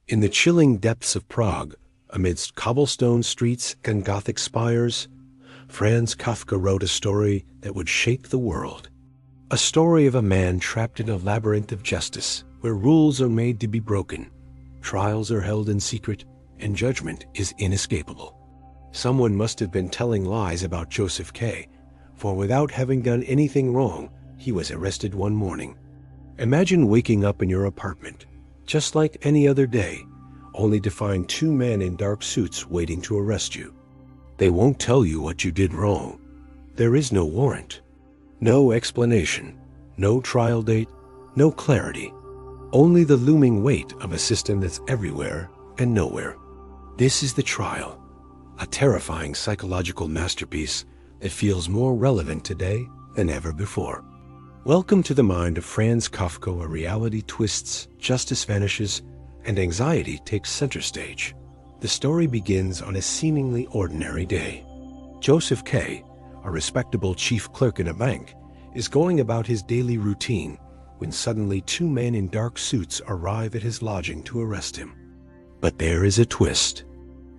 In the chilling depths of Prague, amidst cobblestone streets and Gothic spires, Franz Kafka wrote a story that would shake the world. A story of a man trapped in a labyrinth of justice, where rules are made to be broken, trials are held in secret, and judgment is inescapable. Someone must have been telling lies about Josef K, for without having done anything wrong, he was arrested one morning. Imagine waking up in your apartment, just like any other day, only to find two men in dark suits waiting to arrest you. They won't tell you what you did wrong. There is no warrant, no explanation, no trial date, no clarity, only the looming weight of a system that's everywhere and nowhere. This is the trial, a terrifying psychological masterpiece that feels more relevant today than ever before. Welcome to the mind of Franz Kafka, where reality twists, justice vanishes, and anxiety takes center stage. The story begins on a seemingly ordinary day. Josef K, a respectable chief clerk in a bank, is going about his daily routine when suddenly two men in dark suits arrive at his lodging to arrest him. But there is a twist.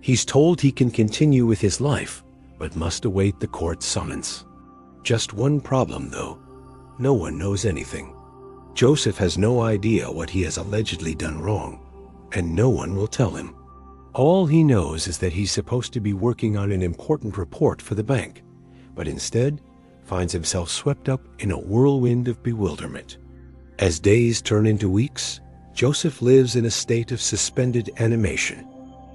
He's told he can continue with his life, but must await the court summons. Just one problem, though. No one knows anything. Josef has no idea what he has allegedly done wrong, and no one will tell him. All he knows is that he's supposed to be working on an important report for the bank, but instead finds himself swept up in a whirlwind of bewilderment. As days turn into weeks, Josef lives in a state of suspended animation.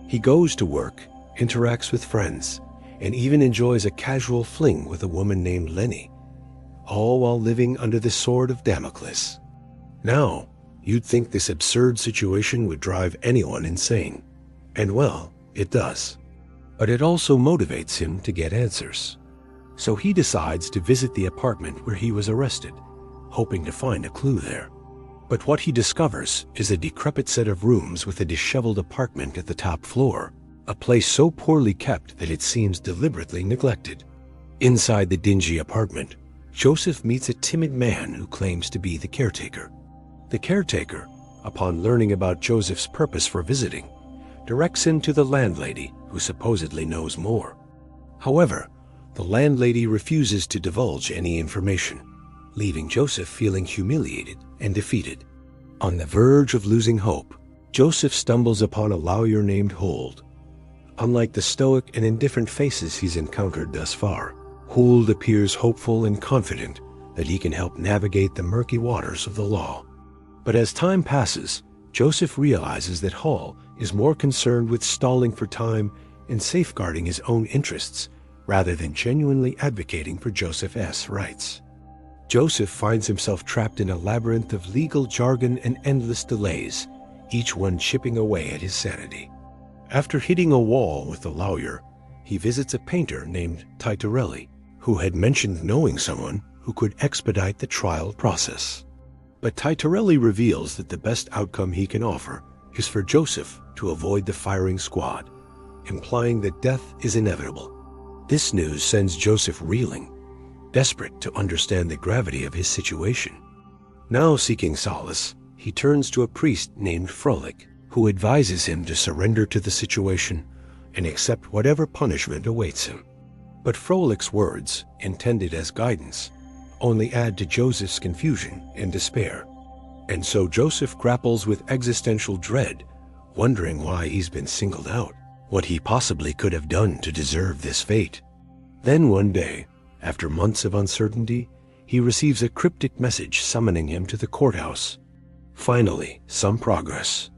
He goes to work, interacts with friends, and even enjoys a casual fling with a woman named Lenny, all while living under the sword of Damocles. Now, you'd think this absurd situation would drive anyone insane. And well, it does. But it also motivates him to get answers. So he decides to visit the apartment where he was arrested, hoping to find a clue there. But what he discovers is a decrepit set of rooms with a disheveled apartment at the top floor, a place so poorly kept that it seems deliberately neglected. Inside the dingy apartment, Josef meets a timid man who claims to be the caretaker. The caretaker, upon learning about Josef's purpose for visiting, directs him to the landlady, who supposedly knows more. However, the landlady refuses to divulge any information, leaving Josef feeling humiliated and defeated. On the verge of losing hope, Josef stumbles upon a lawyer named Hold. Unlike the stoic and indifferent faces he's encountered thus far, Hold appears hopeful and confident that he can help navigate the murky waters of the law. But as time passes, Josef realizes that Hall is more concerned with stalling for time and safeguarding his own interests rather than genuinely advocating for Joseph S. rights. Josef finds himself trapped in a labyrinth of legal jargon and endless delays, each one chipping away at his sanity. After hitting a wall with the lawyer, he visits a painter named Titorelli, who had mentioned knowing someone who could expedite the trial process. But Titorelli reveals that the best outcome he can offer is for Josef to avoid the firing squad, implying that death is inevitable. This news sends Josef reeling, desperate to understand the gravity of his situation. Now seeking solace, he turns to a priest named Frolik, who advises him to surrender to the situation and accept whatever punishment awaits him. But Frolik's words, intended as guidance, only add to Josef's confusion and despair. And so Josef grapples with existential dread, wondering why he's been singled out, what he possibly could have done to deserve this fate. Then one day, after months of uncertainty, he receives a cryptic message summoning him to the courthouse. Finally, some progress.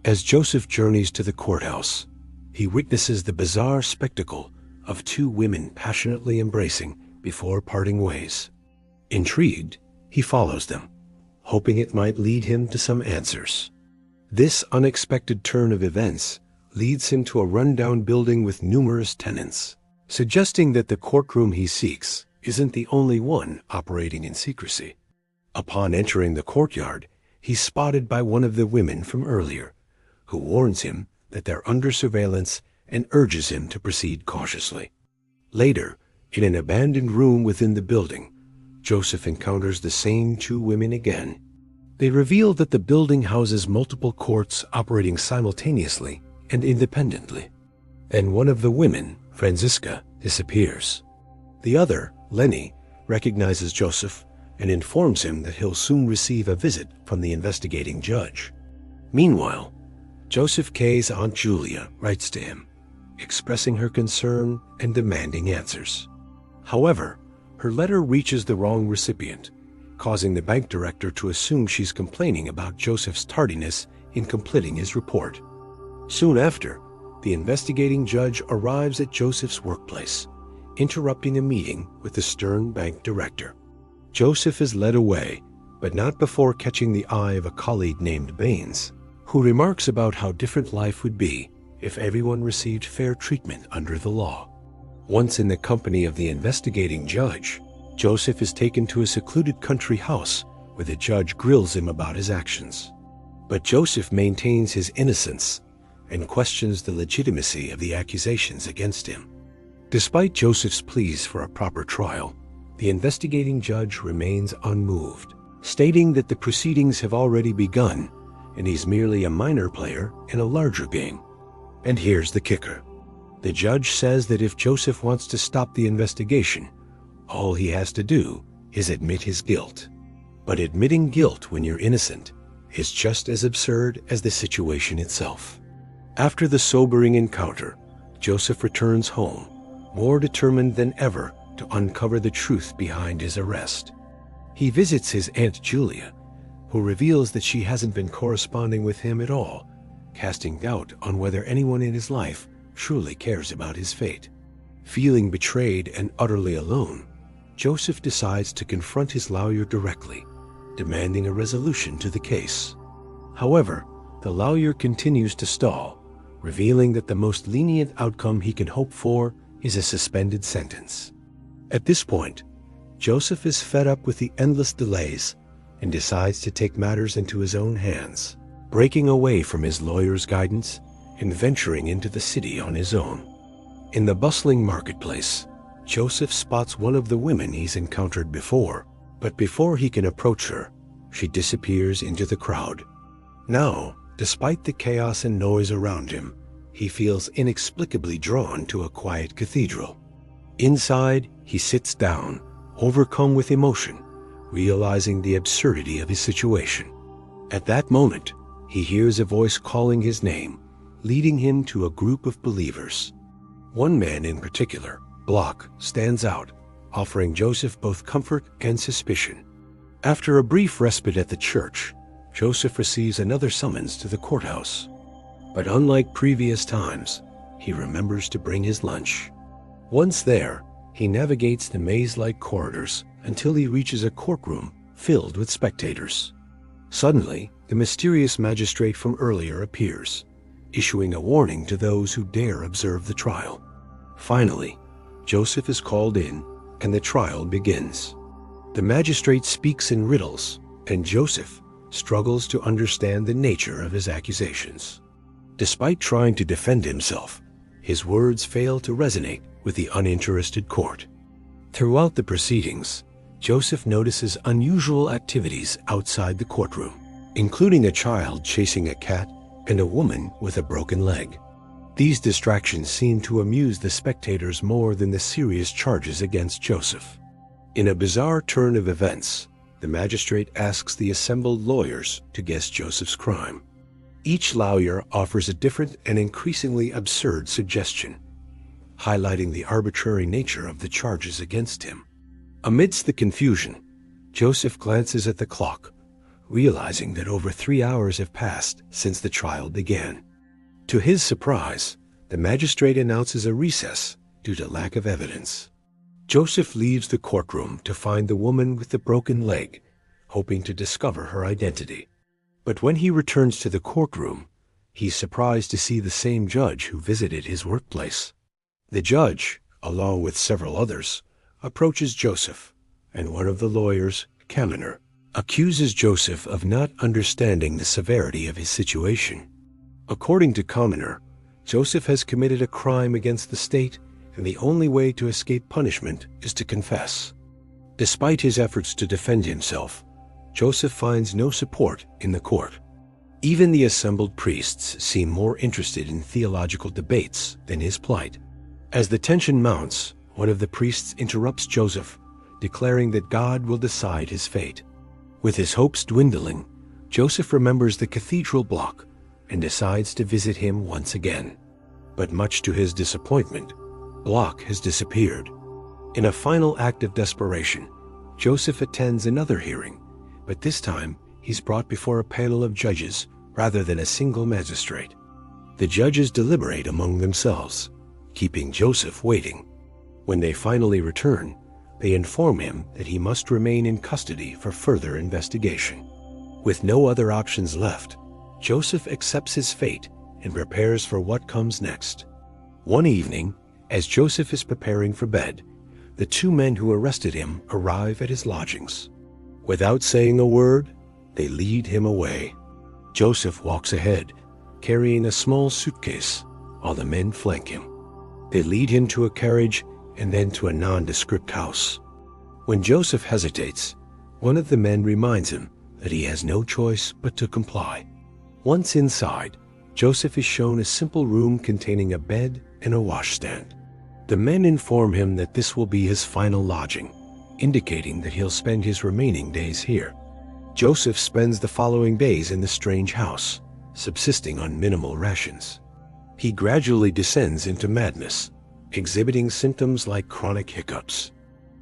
As Josef journeys to the courthouse, he witnesses the bizarre spectacle of two women passionately embracing before parting ways. Intrigued, he follows them, hoping it might lead him to some answers. This unexpected turn of events leads him to a rundown building with numerous tenants, suggesting that the courtroom he seeks isn't the only one operating in secrecy. Upon entering the courtyard, he's spotted by one of the women from earlier, who warns him that they're under surveillance and urges him to proceed cautiously. Later, in an abandoned room within the building, Josef encounters the same two women again. They reveal that the building houses multiple courts operating simultaneously and independently. And one of the women, Franziska, disappears. The other, Lenny, recognizes Josef and informs him that he'll soon receive a visit from the investigating judge. Meanwhile, Josef K's Aunt Julia writes to him, expressing her concern and demanding answers. However, her letter reaches the wrong recipient, causing the bank director to assume she's complaining about Josef's tardiness in completing his report. Soon after, the investigating judge arrives at Josef's workplace, interrupting a meeting with the stern bank director. Josef is led away, but not before catching the eye of a colleague named Baines, who remarks about how different life would be if everyone received fair treatment under the law. Once in the company of the investigating judge, Josef is taken to a secluded country house where the judge grills him about his actions. But Josef maintains his innocence and questions the legitimacy of the accusations against him. Despite Josef's pleas for a proper trial, the investigating judge remains unmoved, stating that the proceedings have already begun and he's merely a minor player in a larger game. And here's the kicker. The judge says that if Josef wants to stop the investigation, all he has to do is admit his guilt. But admitting guilt when you're innocent is just as absurd as the situation itself. After the sobering encounter, Josef returns home, more determined than ever to uncover the truth behind his arrest. He visits his Aunt Julia, who reveals that she hasn't been corresponding with him at all, casting doubt on whether anyone in his life truly cares about his fate. Feeling betrayed and utterly alone, Josef decides to confront his lawyer directly, demanding a resolution to the case. However, the lawyer continues to stall, revealing that the most lenient outcome he can hope for is a suspended sentence. At this point, Josef is fed up with the endless delays and decides to take matters into his own hands, breaking away from his lawyer's guidance and venturing into the city on his own. In the bustling marketplace, Josef spots one of the women he's encountered before, but before he can approach her, she disappears into the crowd. Now, despite the chaos and noise around him, he feels inexplicably drawn to a quiet cathedral. Inside, he sits down, overcome with emotion, realizing the absurdity of his situation. At that moment, he hears a voice calling his name, leading him to a group of believers. One man in particular, Block, stands out, offering Josef both comfort and suspicion. After a brief respite at the church, Josef receives another summons to the courthouse. But unlike previous times, he remembers to bring his lunch. Once there, he navigates the maze-like corridors until he reaches a courtroom filled with spectators. Suddenly, the mysterious magistrate from earlier appears, issuing a warning to those who dare observe the trial. Finally, Josef is called in, and the trial begins. The magistrate speaks in riddles, and Josef struggles to understand the nature of his accusations. Despite trying to defend himself, his words fail to resonate with the uninterested court. Throughout the proceedings, Josef notices unusual activities outside the courtroom, including a child chasing a cat and a woman with a broken leg. These distractions seem to amuse the spectators more than the serious charges against Josef. In a bizarre turn of events, the magistrate asks the assembled lawyers to guess Josef's crime. Each lawyer offers a different and increasingly absurd suggestion, highlighting the arbitrary nature of the charges against him. Amidst the confusion, Josef glances at the clock, realizing that over 3 hours have passed since the trial began. To his surprise, the magistrate announces a recess due to lack of evidence. Josef leaves the courtroom to find the woman with the broken leg, hoping to discover her identity. But when he returns to the courtroom, he's surprised to see the same judge who visited his workplace. The judge, along with several others, approaches Josef, and one of the lawyers, Kaminer, accuses Josef of not understanding the severity of his situation. According to Kaminer, Josef has committed a crime against the state, and the only way to escape punishment is to confess. Despite his efforts to defend himself, Joseph finds no support in the court. Even the assembled priests seem more interested in theological debates than his plight. As the tension mounts, one of the priests interrupts Joseph, declaring that God will decide his fate. With his hopes dwindling, Joseph remembers the cathedral block and decides to visit him once again. But much to his disappointment, Block has disappeared. In a final act of desperation, Joseph attends another hearing, but this time he's brought before a panel of judges rather than a single magistrate. The judges deliberate among themselves, keeping Joseph waiting. When they finally return, they inform him that he must remain in custody for further investigation. With no other options left, Joseph accepts his fate and prepares for what comes next. One evening, as Joseph is preparing for bed, the two men who arrested him arrive at his lodgings. Without saying a word, they lead him away. Joseph walks ahead, carrying a small suitcase, while the men flank him. They lead him to a carriage and then to a nondescript house. When Joseph hesitates, one of the men reminds him that he has no choice but to comply. Once inside, Joseph is shown a simple room containing a bed and a washstand. The men inform him that this will be his final lodging, indicating that he'll spend his remaining days here. Joseph spends the following days in the strange house, subsisting on minimal rations. He gradually descends into madness, exhibiting symptoms like chronic hiccups.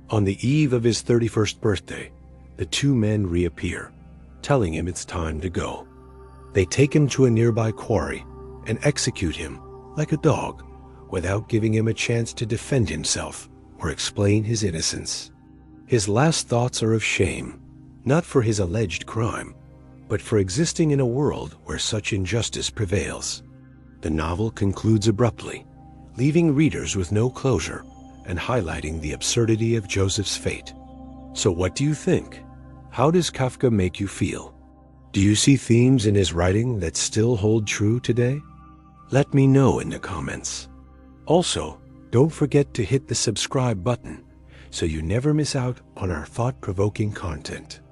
On the eve of his 31st birthday, the two men reappear, telling him it's time to go. They take him to a nearby quarry and execute him like a dog, without giving him a chance to defend himself or explain his innocence. His last thoughts are of shame, not for his alleged crime, but for existing in a world where such injustice prevails. The novel concludes abruptly, leaving readers with no closure and highlighting the absurdity of Joseph's fate. So what do you think? How does Kafka make you feel? Do you see themes in his writing that still hold true today? Let me know in the comments. Also, don't forget to hit the subscribe button so you never miss out on our thought-provoking content.